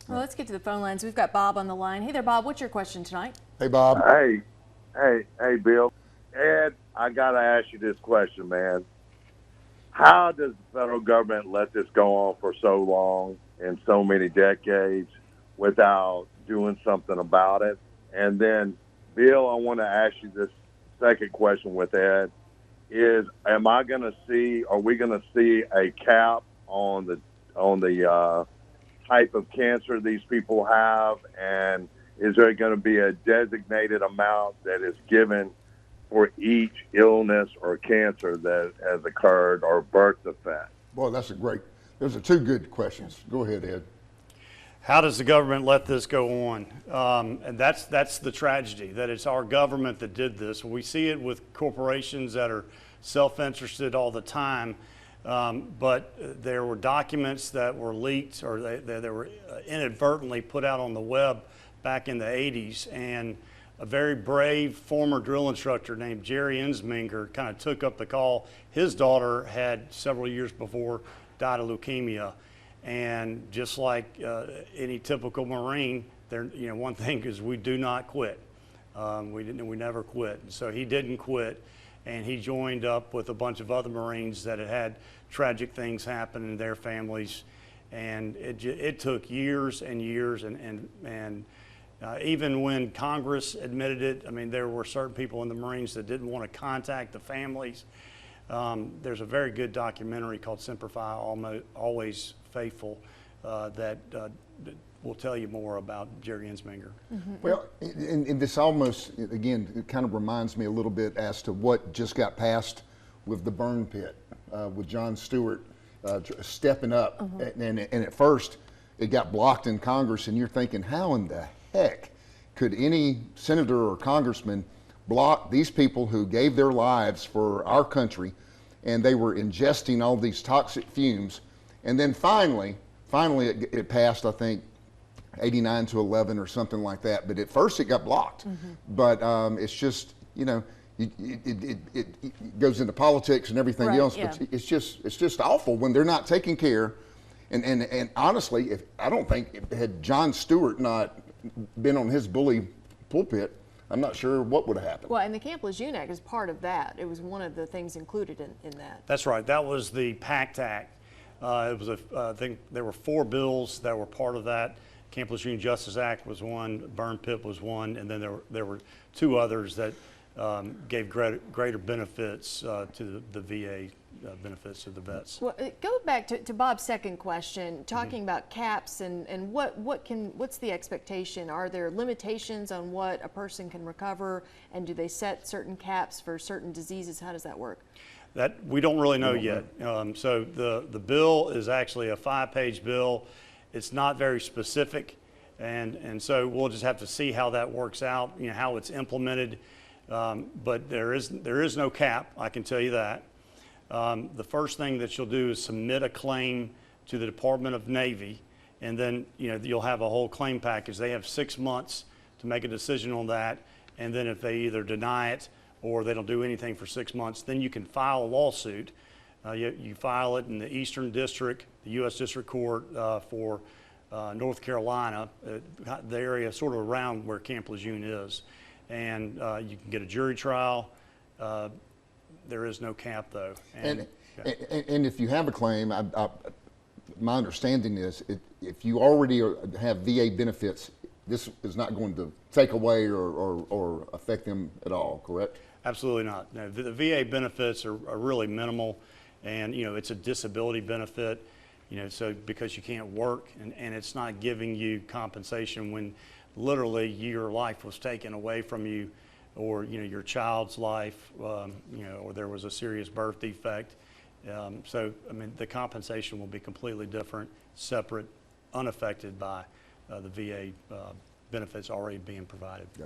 Well, let's get to the phone lines. We've got Bob on the line. Hey there, Bob. What's your question tonight? Hey, Bob. Hey, Bill. Ed, I got to ask you this question, man. How does the federal government let this go on for so long and so many decades without doing something about it? And then, Bill, I want to ask you this second question with Ed is, are we going to see a cap on the type of cancer these people have, and is there going to be a designated amount that is given for each illness or cancer that has occurred or birth defect? Boy, those are two good questions. Go ahead, Ed. How does the government let this go on? And that's the tragedy, that it's our government that did this. We see it with corporations that are self-interested all the time. But there were documents that were leaked, or they were inadvertently put out on the web back in the 80s, and a very brave former drill instructor named Jerry Ensminger kind of took up the call. His daughter had several years before died of leukemia, and just like any typical Marine, one thing is we do not quit. We never quit. So he didn't quit. And he joined up with a bunch of other Marines that had tragic things happen in their families, and it took years and years, and even when Congress admitted it, I mean, there were certain people in the Marines that didn't want to contact the families. There's a very good documentary called Semper Fi, Always Faithful, that will tell you more about Jerry Ensminger. Mm-hmm. Well, and this almost, again, it kind of reminds me a little bit as to what just got passed with the burn pit, with Jon Stewart stepping up. Mm-hmm. And at first, it got blocked in Congress, and you're thinking, how in the heck could any senator or congressman block these people who gave their lives for our country, and they were ingesting all these toxic fumes? And then finally it passed, I think, 89 to 11 or something like that. But at first it got blocked. Mm-hmm. But it's just, it goes into politics and everything Right, else. yeah. But it's just awful when they're not taking care. And honestly, I don't think had Jon Stewart not been on his bully pulpit, I'm not sure what would have happened. Well, and the Camp Lejeune Act is part of that. It was one of the things included in that. That's right. That was the PACT Act. It was I think there were 4 bills that were part of that. Camp Lejeune Justice Act was one, burn pit was one, and then there were 2 others that gave greater benefits to the VA benefits to the vets. Well, go back to Bob's second question, talking about caps and what's the expectation? Are there limitations on what a person can recover, and do they set certain caps for certain diseases? How does that work? That we don't really know yet. So the bill is actually a 5-page bill. It's not very specific, and so we'll just have to see how that works out, how it's implemented. But there is no cap, I can tell you that. The first thing that you'll do is submit a claim to the Department of Navy, and then you'll have a whole claim package. They have 6 months to make a decision on that, and then if they either deny it or they don't do anything for 6 months, then you can file a lawsuit. You file it in the Eastern District, the U.S. District Court for North Carolina, the area sort of around where Camp Lejeune is. And you can get a jury trial. There is no cap, though. And if you have a claim, my understanding is if you already have VA benefits, this is not going to take away or affect them at all, correct? Absolutely not. No, the VA benefits are really minimal, and it's a disability benefit, so because you can't work, and it's not giving you compensation when literally your life was taken away from you, or your child's life, or there was a serious birth defect. So I mean, the compensation will be completely different, separate, unaffected by the VA benefits already being provided.